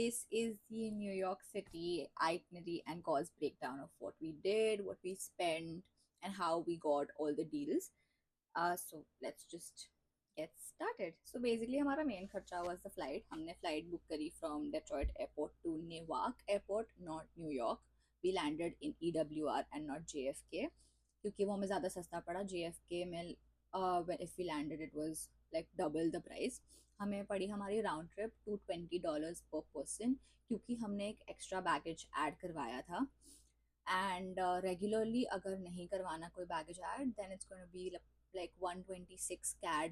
this is the New York City itinerary and cost breakdown of what we did, what we spent, and how we got all the deals. So let's just get started. So basically हमारा main खर्चा was the flight. हमने flight book करी from Detroit airport to Newark airport, not New York. We landed in EWR and not JFK क्योंकि वो हमें ज़्यादा सस्ता पड़ा. JFK में if we landed it was like double the price. हमें पड़ी हमारी राउंड ट्रिप $220 पर पर्सन क्योंकि हमने एक एक्स्ट्रा बैगेज ऐड करवाया था. एंड रेगुलरली अगर नहीं करवाना कोई baggage add then it's going to be like 126 CAD,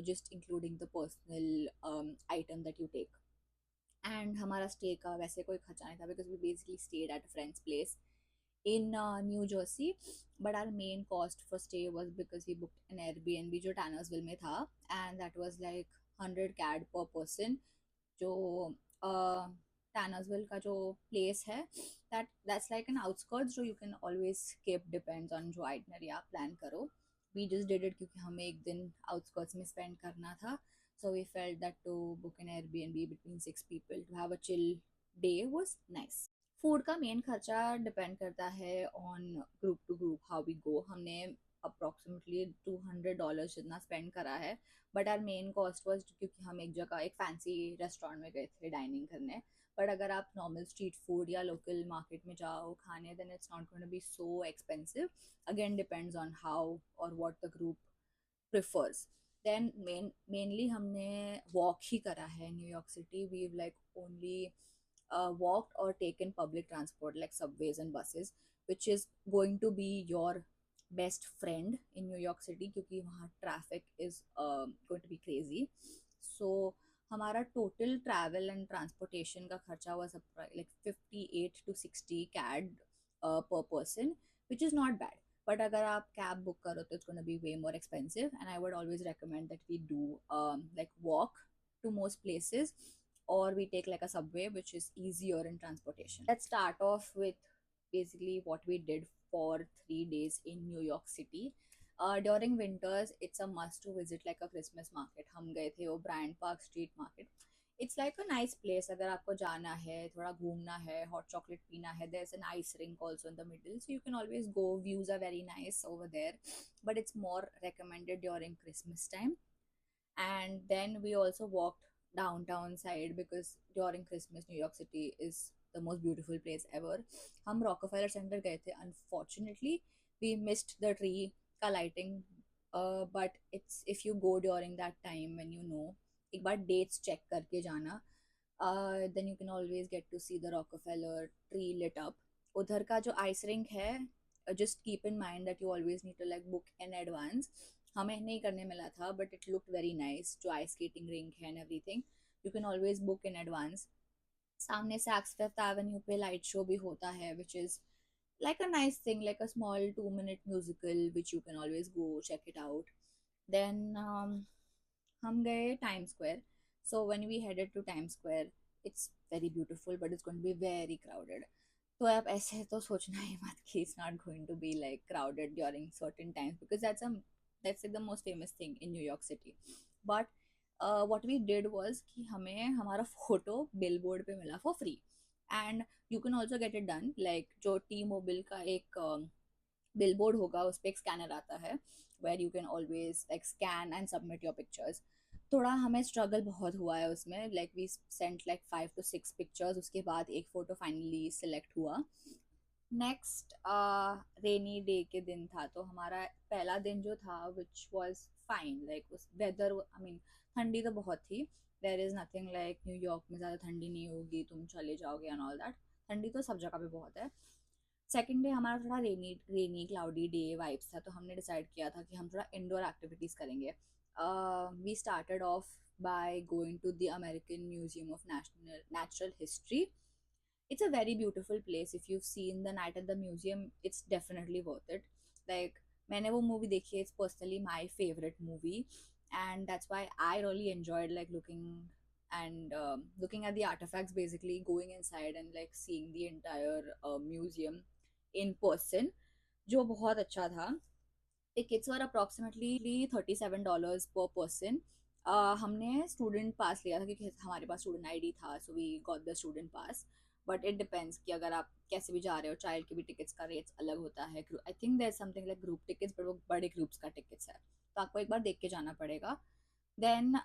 just including the personal item that you take. And हमारा स्टे का वैसे कोई खर्चा नहीं था because we basically stayed at a friend's place in New Jersey. But our main cost for stay was because we booked an Airbnb जो Tannersville में था, and that was like 100 CAD per person. जो Tannersville का जो place है that's like an outskirts जो you can always skip, depends on जो itinerary आप plan करो. We just did it क्योंकि हमें एक दिन outskirts में spend करना था. So we felt that to book an Airbnb between 6 people to have a chill day was nice. Food का मेन खर्चा डिपेंड करता है on group to group how we go. हमने अप्रोक्सीमेटली $200 जितना स्पेंड करा है. But our main cost was क्योंकि हम एक जगह एक फैंसी रेस्टोरेंट में गए थे डाइनिंग करने. बट अगर आप नॉर्मल स्ट्रीट फूड या लोकल मार्केट में जाओ खाने then it's not going to be so expensive. Again depends on how और what the group prefers. Then mainly हमने वॉक ही करा है New York city. We like only walked or taken public transport like subways and buses, which is going to be your best friend in New York City क्योंकि वहाँ traffic is going to be crazy. So हमारा total travel and transportation का खर्चा was like 58 to 60 CAD per person, which is not bad. But अगर आप cab book करो तो it's going to be way more expensive, and I would always recommend that we do like walk to most places, or we take like a subway which is easier in transportation. Let's start off with basically what we did for 3 days in New York City. During winters it's a must to visit like a Christmas market. हम गए थे वो Bryant Park Street Market. It's like a nice place. अगर आपको जाना है थोड़ा घूमना है hot chocolate पीना है, there's an ice rink also in the middle, so you can always go. Views are very nice over there, but it's more recommended during Christmas time. And then we also walked downtown side because during Christmas New York City is the most beautiful place ever. हम Rockefeller Center गए थे. Unfortunately we missed the tree का lighting, but it's if you go during that time when you know, एक बार dates check करके जाना, then you can always get to see the Rockefeller tree lit up. उधर का जो ice rink है, just keep in mind that you always need to like book in advance. हमें नहीं करने मिला था but it looked very nice. जो ice skating rink है and everything, you can always book in advance. सामने Saks Fifth Avenue पे light show भी होता है, which is like a nice thing, like a small 2-minute musical which you can always go check it out. Then हम गए Times Square. So when we headed to Times Square, it's very beautiful but it's going to be very crowded. तो आप ऐसे तो सोचना ही मत कि it's not going to be like crowded during certain times because that's like the most famous thing in New York City. But what we did was कि हमें हमारा फोटो बिलबोर्ड पे मिला for free, and you can also get it done like जो T-Mobile का एक billboard होगा उस पर एक स्कैनर आता है where you can always like scan and submit your pictures. थोड़ा हमें स्ट्रगल बहुत हुआ है उसमें, like we sent like 5 to 6 pictures, उसके बाद एक फोटो फाइनली सिलेक्ट हुआ. नेक्स्ट रेनी डे के दिन था तो हमारा पहला दिन जो था विच वॉज फाइन. लाइक उस वेदर आई मीन ठंडी तो बहुत थी. There is nothing like New York में ज़्यादा ठंडी नहीं होगी, तुम चले जाओगे एंड ऑल दैट. ठंडी तो सब जगह पे बहुत है. सेकेंड डे हमारा थोड़ा रेनी क्लाउडी डे वाइब्स था तो हमने डिसाइड किया था कि हम थोड़ा इंडोर एक्टिविटीज़ करेंगे. We started off by going to the American Museum of Natural History. It's a very beautiful place. If you've seen The Night at the Museum, it's definitely worth it. Like मैंने वो movie देखी है. It's personally my favorite movie, and that's why I really enjoyed like looking at the artifacts, basically going inside and like seeing the entire museum in person, जो बहुत अच्छा था. Tickets were approximately $37 per person. हमने student pass लिया था क्योंकि हमारे पास स्टूडेंट आईडी था, so we got the student pass. But it depends कि अगर आप कैसे भी जा रहे हो, चाइल्ड के भी टिकट्स का रेट्स अलग होता है। I think there something like group tickets, but वो बड़े ग्रुप्स का टिकट्स है, तो आपको एक बार देख के जाना पड़ेगा। देन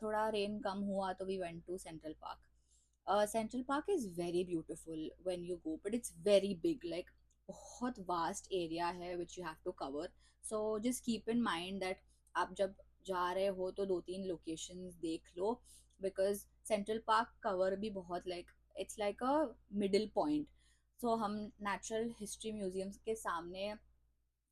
थोड़ा रेन कम हुआ तो we went to Central Park. Central Park is very beautiful when you go, but it's very big, like बहुत वास्ट एरिया है which you have to cover. So just keep in mind that आप जब जा रहे हो तो दो तीन लोकेशंस देख लो, बिकॉज सेंट्रल पार्क कवर भी बहुत like it's like a middle point. So हम नेचुरल हिस्ट्री म्यूजियम के सामने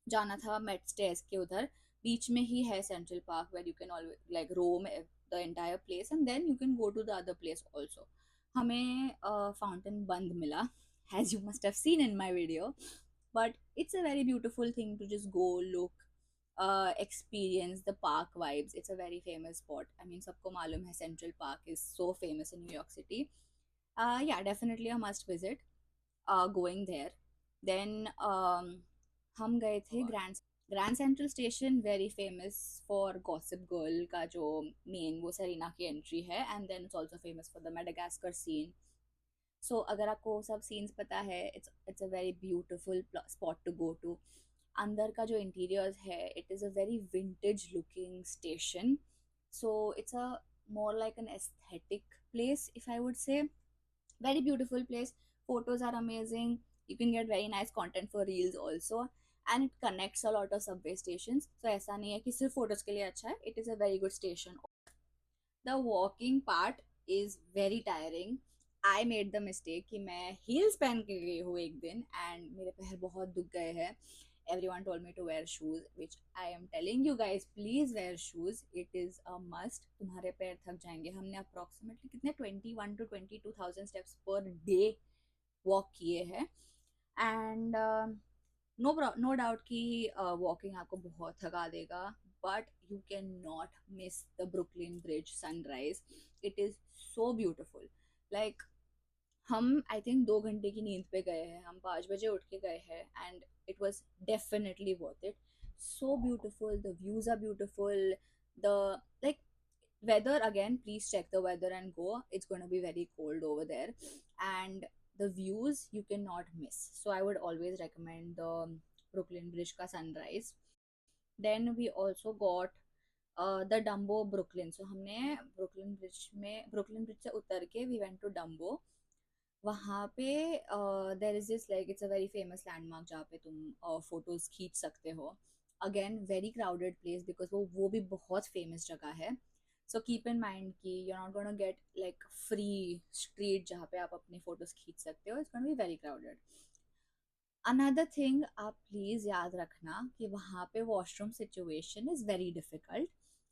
जाना था, मेट स्टेयर्स के उधर बीच में ही है Central Park, where you can always like roam the entire place and then you can go to the other place also. हमें फाउंटेन बंद मिला, as you must have seen in my video, but it's a very beautiful thing to just go look, experience the park vibes. It's a very famous spot. I mean, सबको मालूम है Central Park is so famous in New York City. Yeah, definitely a must visit. Going there. Then हम गए थे grand central station, very famous for gossip girl का जो main वो Serena की एंट्री है, and then it's also famous for the Madagascar scene. So अगर आपको सब सीन्स पता है, it's a very beautiful spot to go to. अंदर का जो इंटीरियर्स है, it is a very vintage looking station, so it's a more like an aesthetic place, if I would say. Very beautiful place. Photos are amazing. You can get very nice content for reels also, and it connects a lot of subway stations. So ऐसा नहीं है कि सिर्फ photos के लिए अच्छा है, it is a very good station. The walking part is very tiring. I made the mistake कि मैं heels पहन के गई हूँ एक दिन, and मेरे पैर बहुत दुख गए हैं. Everyone told me to wear shoes, which I am telling you guys, please wear shoes. It is a must. तुम्हारे पैर थक जाएंगे. हमने approximately कितने 21 to 22,000 steps per day walk किए हैं, and नो डाउट कि वॉकिंग आपको बहुत थका देगा, but you can not miss the Brooklyn bridge sunrise. It is so beautiful. Like हम आई थिंक 2 घंटे की नींद पे गए हैं, हम 5 बजे उठ के गए हैं, and it was definitely worth it. So beautiful, the views are beautiful, the like weather again, please check the weather and go. It's going to be very cold over there, and the views you cannot miss. So I would always recommend the Brooklyn Bridge ka sunrise. Then we also got the Dumbo Brooklyn. So हमने Brooklyn Bridge से उतर के we went to Dumbo. वहाँ पे there is this like it's a very famous landmark जहाँ पे तुम photos खींच सकते हो. Again very crowded place because वो भी बहुत फेमस जगह है. सो कीप इन माइंड कि you are not gonna get like free street जहाँ पे आप अपने फोटोज खींच सकते हो. It's gonna be very crowded. Another thing आप प्लीज़ याद रखना कि वहाँ पे washroom situation is very difficult.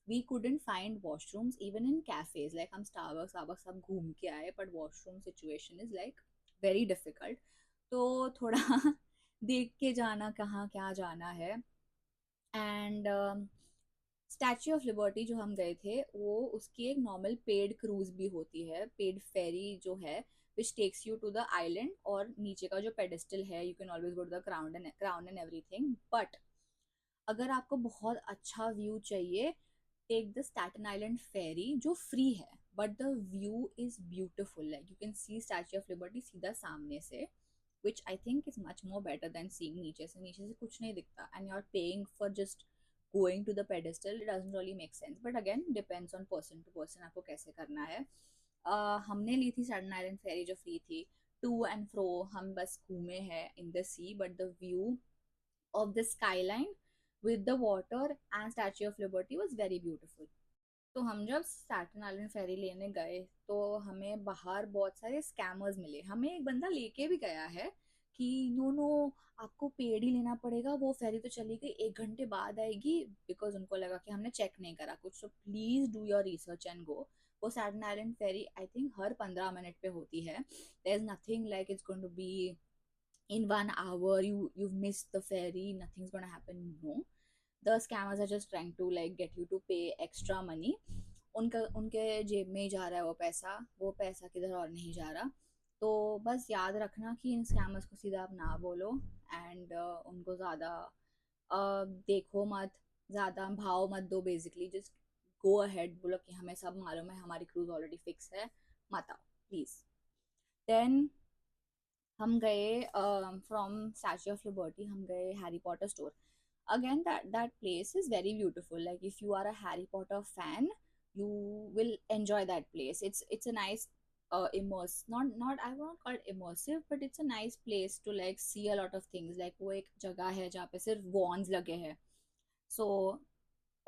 We couldn't find washrooms even in cafes. Like हम स्टारबक्स सब घूम के आए, but washroom situation is like very difficult. तो थोड़ा देख के जाना कहाँ क्या जाना है. एंड स्टैच्यू ऑफ लिबर्टी जो हम गए थे, वो उसकी एक नॉर्मल पेड क्रूज भी होती है, पेड फेरी जो है, which takes you to the island, और नीचे का जो पेडिस्टल है you can always go to the crown and everything. But अगर आपको बहुत अच्छा व्यू चाहिए, take the Staten Island ferry जो फ्री है, but the view is beautiful. Like you can see Statue of Liberty सीधा सामने से, which I think is much more better than seeing नीचे से कुछ नहीं दिखता, and you're paying for just going to the pedestal. It doesn't really make sense, but again depends on person to person आपको कैसे करना है. हमने ली थी सडन आइलैंड फेरी जो फ्री थी. टू एंड फ्रो हम बस घूमे हैं in the sea, but the view of the skyline with the water and Statue of Liberty was very beautiful. तो हम जब सैटर्न आइलैंड फेरी लेने गए तो हमें बाहर बहुत सारे स्कैमर्स मिले. हमें एक बंदा लेके भी गया है कि नो नो आपको पेड ही लेना पड़ेगा, वो फेरी तो चली गई 1 घंटे बाद आएगी, बिकॉज उनको लगा कि हमने चेक नहीं करा कुछ. So please do your research and go. वो Staten island ferry I think हर 15 मिनट पे होती है. There is nothing like it's going to be in 1 hour you've missed the ferry, nothing's gonna happen. No, the scammers are just trying to like get you to pay extra money. उनके जेब में ही जा रहा है वो पैसा किधर और नहीं जा रहा. तो बस याद रखना कि इन स्कैमर्स को सीधा आप ना बोलो, एंड उनको ज़्यादा देखो मत, ज़्यादा भाव मत दो. बेसिकली जस्ट go ahead, बोलो कि हमें सब मालूम है, हमारी क्रूज ऑलरेडी फिक्स है, मत आओ प्लीज. देन हम गए फ्रॉम स्टैच्यू ऑफ लिबर्टी, हम गए Harry Potter store. Again, that place is very beautiful. Like if you are a Harry Potter fan, you will enjoy that place. It's a nice immerse, not I won't call it immersive, but it's a nice place to like see a lot of things. Like वो एक जगह है जहाँ पे सिर्फ wands लगे हैं. So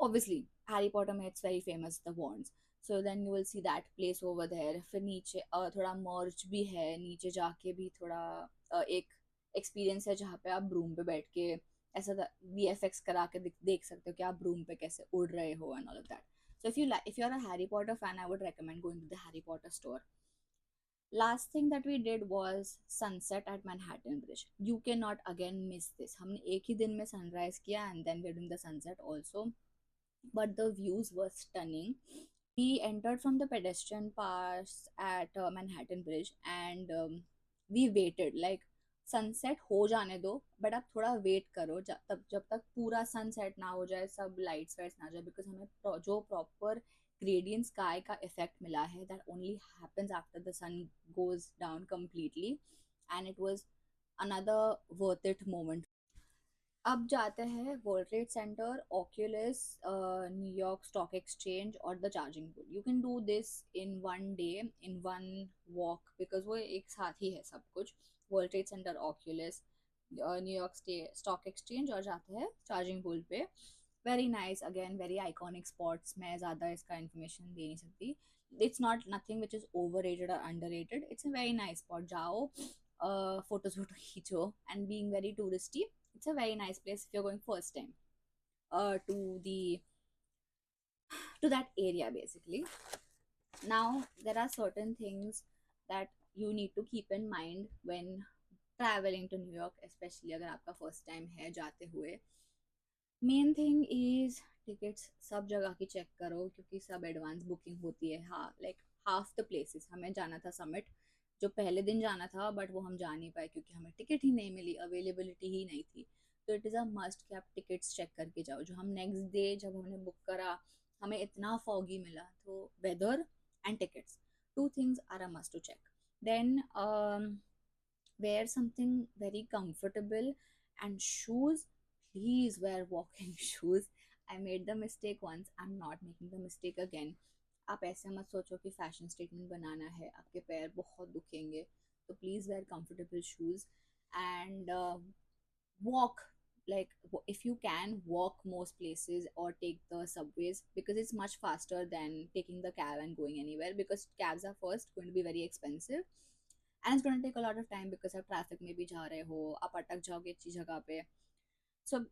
obviously Harry Potter में it's very famous the wands. So then you will see that place over there. फिर नीचे थोड़ा merch भी है, नीचे जाके भी थोड़ा एक एक्सपीरियंस है जहाँ पे आप ब्रूम पे बैठ के ऐसा VFX करा के देख सकते हो कि आप ब्रूम पे कैसे उड़ रहे हो and all of that. So if you are a Harry Potter fan, I would recommend going to the Harry Potter store. Last thing that we did was sunset at Manhattan Bridge. You cannot again miss this. हमने एक ही दिन में sunrise किया and then we're doing the sunset also. But the views were stunning. We entered from the pedestrian pass at Manhattan Bridge and we waited like sunset हो जाने दो but आप थोड़ा वेट करो तब जब तक पूरा सनसेट ना हो जाए, सब लाइट्स वाइट्स ना जाए, बिकॉज हमें जो प्रॉपर ग्रेडियंट स्काई का इफेक्ट मिला है that only happens after the sun goes down completely and it was another worth it moment. अब जाते हैं world trade center, Oculus, New York stock exchange और the charging bull. You can do this in one day, in one walk, because वो एक साथ ही है सब कुछ. World trade center, Oculus, New York stock exchange और जाते हैं चार्जिंग पोल पे. Very nice, again very iconic spots. मैं ज़्यादा इसका इन्फॉर्मेशन दे नहीं सकती. It's not nothing which is over rated और under rated. It's a very nice spot. जाओ, फोटोज वोटो खींचो and being very touristy, it's a very nice place if you're going first time to the to that area basically. Now there are certain things that you need to keep in mind when traveling to New York, especially अगर आपका first time है जाते हुए. Main thing is tickets सब जगह की check करो क्योंकि सब एडवांस बुकिंग होती है. हाँ, लाइक हाफ द प्लेसेस. हमें जाना था समिट, जो पहले दिन जाना था बट वो हम जा नहीं पाए क्योंकि हमें टिकट ही नहीं मिली, अवेलेबिलिटी ही नहीं थी. तो इट इज़ अ मस्ट कि आप टिकट्स चेक करके जाओ. जो हम नेक्स्ट डे जब हमने बुक करा, हमें इतना फॉगी मिला. तो weather and tickets, two things are a must to check. Then wear something very comfortable, and shoes, please wear walking shoes. I made the mistake once, I'm not making the mistake again. आप ऐसे मत सोचो कि fashion statement बनाना है, आपके पैर बहुत दुखेंगे. तो please where comfortable shoes and walk. Like if you can walk most places or take the subways, because it's much faster than taking the cab and going anywhere, because cabs are first going to be very expensive and it's going to take a lot of time because आप traffic में भी जा रहे हो, आप अटक जाओगे अच्छी जगह पे. So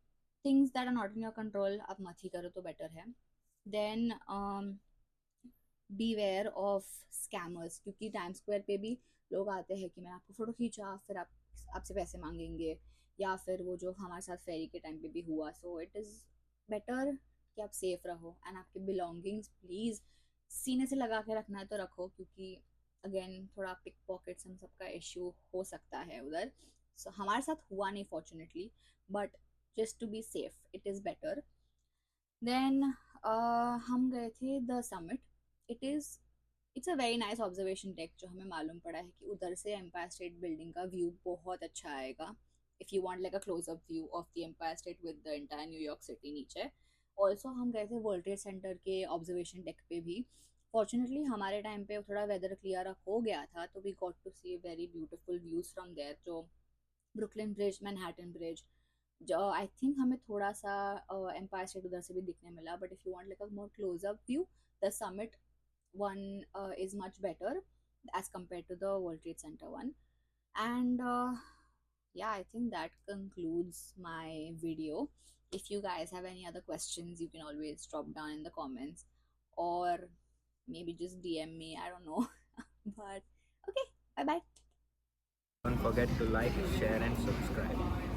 things that are not in your control आप मत ही करो तो बेटर है. Then be aware of scammers, क्योंकि टाइम स्क्वायर पे भी लोग आते हैं कि मैं आपको फ़ोटो खींचा, फिर आप आपसे पैसे मांगेंगे, या फिर वो जो हमारे साथ फेरी के टाइम पे भी हुआ. सो इट इज़ बेटर कि आप सेफ रहो एंड आपके बिलोंगिंग्स प्लीज़ सीने से लगा के रखना है तो रखो, क्योंकि अगेन थोड़ा पिक पॉकेट्स हम सबका इश्यू हो सकता है उधर. सो हमारे साथ हुआ नहीं fortunately, but just to be safe it is better. Then हम गए थे the summit. It's a very nice observation deck. जो हमें मालूम पड़ा है कि उधर से एम्पायर स्टेट बिल्डिंग का व्यू बहुत अच्छा आएगा if you want like a closeup view of the Empire State with the entire New York City नीचे. ऑल्सो हम गए थे वर्ल्ड ट्रेड सेंटर के ऑब्जर्वेशन डेक पे भी. फॉर्चुनेटली हमारे टाइम पे थोड़ा वेदर क्लियर हो गया था, तो we got to see very beautiful views from there. जो ब्रुकलिन ब्रिज, मैनहट्टन ब्रिज, जो आई थिंक हमें थोड़ा सा एम्पायर स्टेट उधर से भी दिखने मिला. But if you want like a more closeup view, the summit one is much better as compared to the World Trade Center one. And yeah, I think that concludes my video. If you guys have any other questions, you can always drop down in the comments or maybe just DM me, I don't know. But okay, bye bye. Don't forget to like, share and subscribe.